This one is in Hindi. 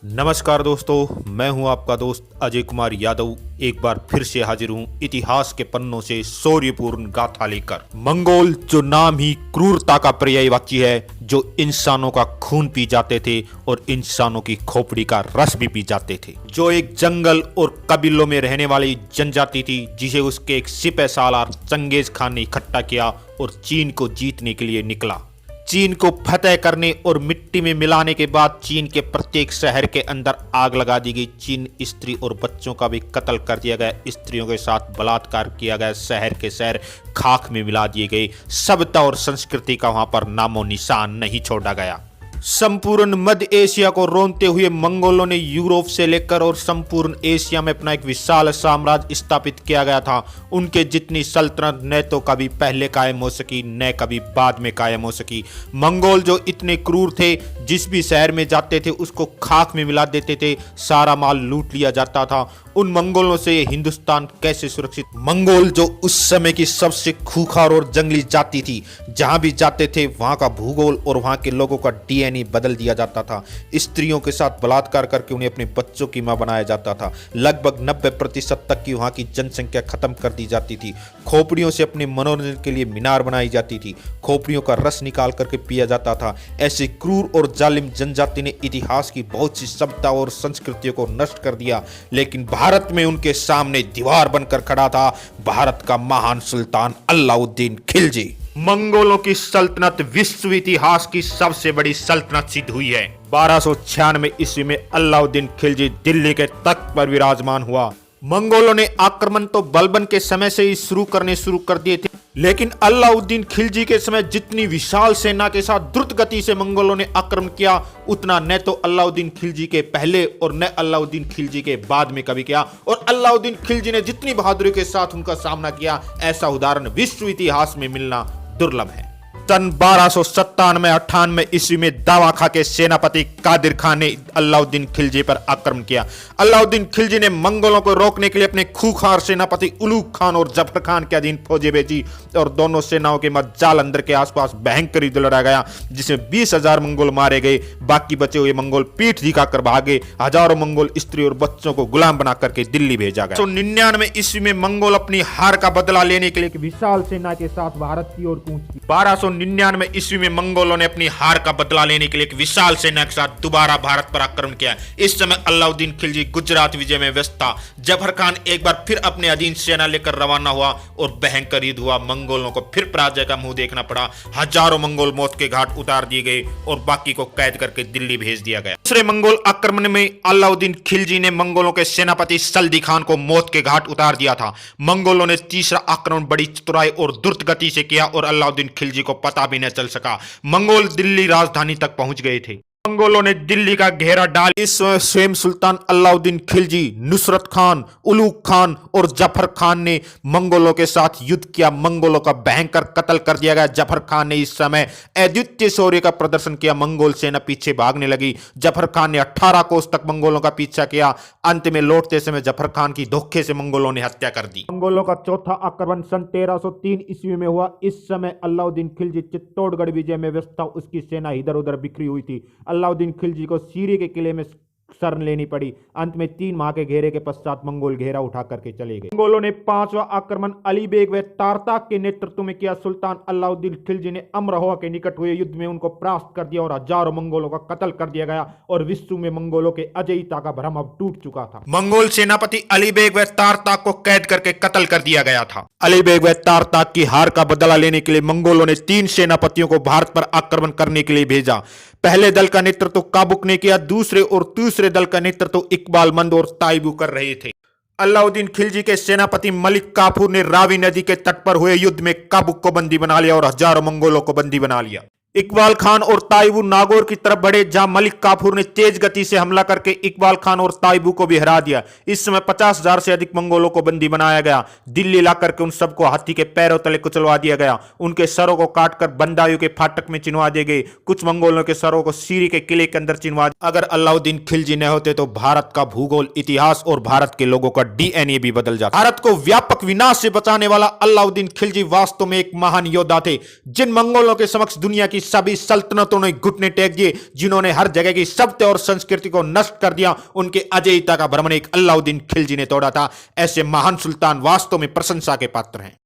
नमस्कार दोस्तों, मैं हूं आपका दोस्त अजय कुमार यादव। एक बार फिर से हाजिर हूं इतिहास के पन्नों से शौर्यपूर्ण गाथा लेकर। मंगोल जो नाम ही क्रूरता का पर्यायवाची है, जो इंसानों का खून पी जाते थे और इंसानों की खोपड़ी का रस भी पी जाते थे, जो एक जंगल और कबीलों में रहने वाली जनजाति थी, जिसे उसके एक सिपह सालार चंगेज खान ने इकट्ठा किया और चीन को जीतने के लिए निकला। चीन को फतेह करने और मिट्टी में मिलाने के बाद चीन के प्रत्येक शहर के अंदर आग लगा दी गई। चीन स्त्री और बच्चों का भी कत्ल कर दिया गया, स्त्रियों के साथ बलात्कार किया गया, शहर के शहर खाक में मिला दिए गए। सभ्यता और संस्कृति का वहां पर नामो निशान नहीं छोड़ा गया। संपूर्ण मध्य एशिया को रोनते हुए मंगोलों ने यूरोप से लेकर और संपूर्ण एशिया में अपना एक विशाल साम्राज्य स्थापित किया गया था। उनके जितनी सल्तनत न तो कभी पहले कायम हो सकी, न कभी बाद में कायम हो सकी। मंगोल जो इतने क्रूर थे, जिस भी शहर में जाते थे उसको खाक में मिला देते थे, सारा माल लूट लिया जाता था। उन मंगोलों से ये हिंदुस्तान कैसे सुरक्षित? मंगोल जो उस समय की सबसे खूंखार और जंगली जाति थी, जहां भी जाते थे वहां का भूगोल और वहां के लोगों का डीएनए बदल दिया जाता था। स्त्रियों के साथ बलात्कार करके उन्हें अपने बच्चों की मां बनाया जाता था। लगभग 90% तक की वहां की जनसंख्या खत्म कर दी जाती थी। खोपड़ियों से अपने मनोरंजन के लिए मीनार बनाई जाती थी। खोपड़ियों का रस निकाल करके पिया जाता था। ऐसे क्रूर और जालिम जनजाति ने इतिहास की बहुत सी सभ्यता और संस्कृतियों को नष्ट कर दिया, लेकिन भारत में उनके सामने दीवार बनकर खड़ा था भारत का महान सुल्तान अलाउद्दीन खिलजी। मंगोलों की सल्तनत विश्व इतिहास की सबसे बड़ी सल्तनत सिद्ध हुई है। 1296 ईस्वी में अलाउद्दीन खिलजी दिल्ली के तख्त पर विराजमान हुआ। मंगोलों ने आक्रमण तो बलबन के समय से ही शुरू कर दिए थे, लेकिन अलाउद्दीन खिलजी के समय जितनी विशाल सेना के साथ द्रुत गति से मंगोलों ने आक्रमण किया, उतना न तो अलाउद्दीन खिलजी के पहले और न अलाउद्दीन खिलजी के बाद में कभी किया। और अलाउद्दीन खिलजी ने जितनी बहादुरी के साथ उनका सामना किया, ऐसा उदाहरण विश्व इतिहास में मिलना दुर्लभ है। सन 1297-98 ईस्वी में दावा खा के सेनापति कादिर खान ने अलाउद्दीन खिलजी पर आक्रमण किया। अलाउद्दीन खिलजी ने मंगोलों को रोकने के लिए अपने खूंखार सेनापति उलूग खान और जफर खान के अधीन फौजें भेजी और दोनों सेनाओं के मध्य जालंधर के आसपास भयंकर युद्ध लड़ा गया, जिसमें 20,000 मंगोल मारे गए। बाकी बचे हुए मंगोल पीठ दिखाकर भागे। हजारों मंगोल स्त्री और बच्चों को गुलाम बना करके दिल्ली भेजा गया। 1299 ईस्वी में मंगोल अपनी हार का बदला लेने के लिए विशाल सेना के साथ भारत की ओर कूच की। 1299 ईस्वी में मंगोलों ने अपनी हार का बदला लेने के लिए एक विशाल सेना के साथ दोबारा भारत पर आक्रमण किया। इस समय अलाउद्दीन खिलजी गुजरात विजय में व्यस्त था। जफर खान एक बार फिर अपने अधीन सेना लेकर रवाना हुआ और भयंकर युद्ध हुआ। मंगोलों को फिर पराजय का मुंह देखना पड़ा। हजारों मंगोल मौत के घाट उतार दिए गए और बाकी को कैद करके दिल्ली भेज दिया गया। दूसरे मंगोल आक्रमण में अलाउद्दीन खिलजी ने मंगोलों के सेनापति सल्दी खान को मौत के घाट उतार दिया था। मंगोलों ने तीसरा आक्रमण बड़ी चतुराई और द्रुत गति से किया और अलाउद्दीन खिलजी को पता भी न चल सका। मंगोल दिल्ली राजधानी तक पहुंच गए थे। मंगोलों ने दिल्ली का घेरा डाल इस समय स्वयं सुल्तान अलाउद्दीन खिलजी, नुसरत खान, उलूग खान और जफर खान ने मंगोलों के साथ युद्ध किया। मंगोलों का भयंकर कत्ल कर दिया गया। जफर खान ने इस समय अद्वितीय शौर्य का प्रदर्शन किया। मंगोल सेना पीछे भागने लगी। जफर खान ने 18 कोस तक मंगोलों का पीछा किया। अंत में लौटते समय जफर खान की धोखे से मंगोलों ने हत्या कर दी। मंगोलों का चौथा आक्रमण सन 1303 ईस्वी में हुआ। इस समय अलाउद्दीन खिलजी चित्तौड़गढ़ विजय में व्यस्त था। उसकी सेना इधर उधर बिखरी हुई थी। अलाउद्दीन खिलजी को सीरी के किले में शरण लेनी पड़ी। अंत में 3 माह के घेरे के पश्चात मंगोल घेरा उठा करके चले गए। मंगोलों ने 5वां आक्रमण अली बेग व तारताक के नेतृत्व में किया। सुल्तान अलाउद्दीन खिलजी ने अमरोहा के निकट हुए युद्ध में उनको परास्त कर दिया और हजारों मंगोलों का कत्ल कर दिया गया और विश्व में मंगोलों के अजेयता का भ्रम अब टूट चुका था। मंगोल सेनापति अली बेग व तारताक को कैद करके कत्ल कर दिया गया था। अली बेग व तारताक की हार का बदला लेने के लिए मंगोलों ने 3 सेनापतियों को भारत पर आक्रमण करने के लिए भेजा। पहले दल का नेतृत्व काबुक ने किया। दूसरे और तीसरे दल का नेतृत्व इकबाल मंद और ताइबू कर रहे थे। अलाउद्दीन खिलजी के सेनापति मलिक काफूर ने रावी नदी के तट पर हुए युद्ध में काबुक को बंदी बना लिया और हजारों मंगोलों को बंदी बना लिया। इकबाल खान और ताइबू नागौर की तरफ बढ़े, जहां मलिक काफूर ने तेज गति से हमला करके इकबाल खान और ताइबू को भी हरा दिया। इस समय 50,000 से अधिक मंगोलों को बंदी बनाया गया। दिल्ली ला करके उन सबको हाथी के पैरों तले कुचलवा दिया गया। उनके सरों को काटकर बंदायूं के फाटक में चिनवा दिए गए। कुछ मंगोलों के सरों को सीरी के किले के अंदर चिनवा दिया। अगर अलाउद्दीन खिलजी न होते तो भारत का भूगोल, इतिहास और भारत के लोगों का डीएनए भी बदल जाता। भारत को व्यापक विनाश से बचाने वाला अलाउद्दीन खिलजी वास्तव में एक महान योद्धा थे, जिन मंगोलों के समक्ष दुनिया की की सभी सल्तनतों ने घुटने टेक दिए, जिन्होंने हर जगह की सभ्यता और संस्कृति को नष्ट कर दिया। उनके अजेयता का भ्रमण एक अलाउद्दीन खिलजी ने तोड़ा था। ऐसे महान सुल्तान वास्तव में प्रशंसा के पात्र हैं।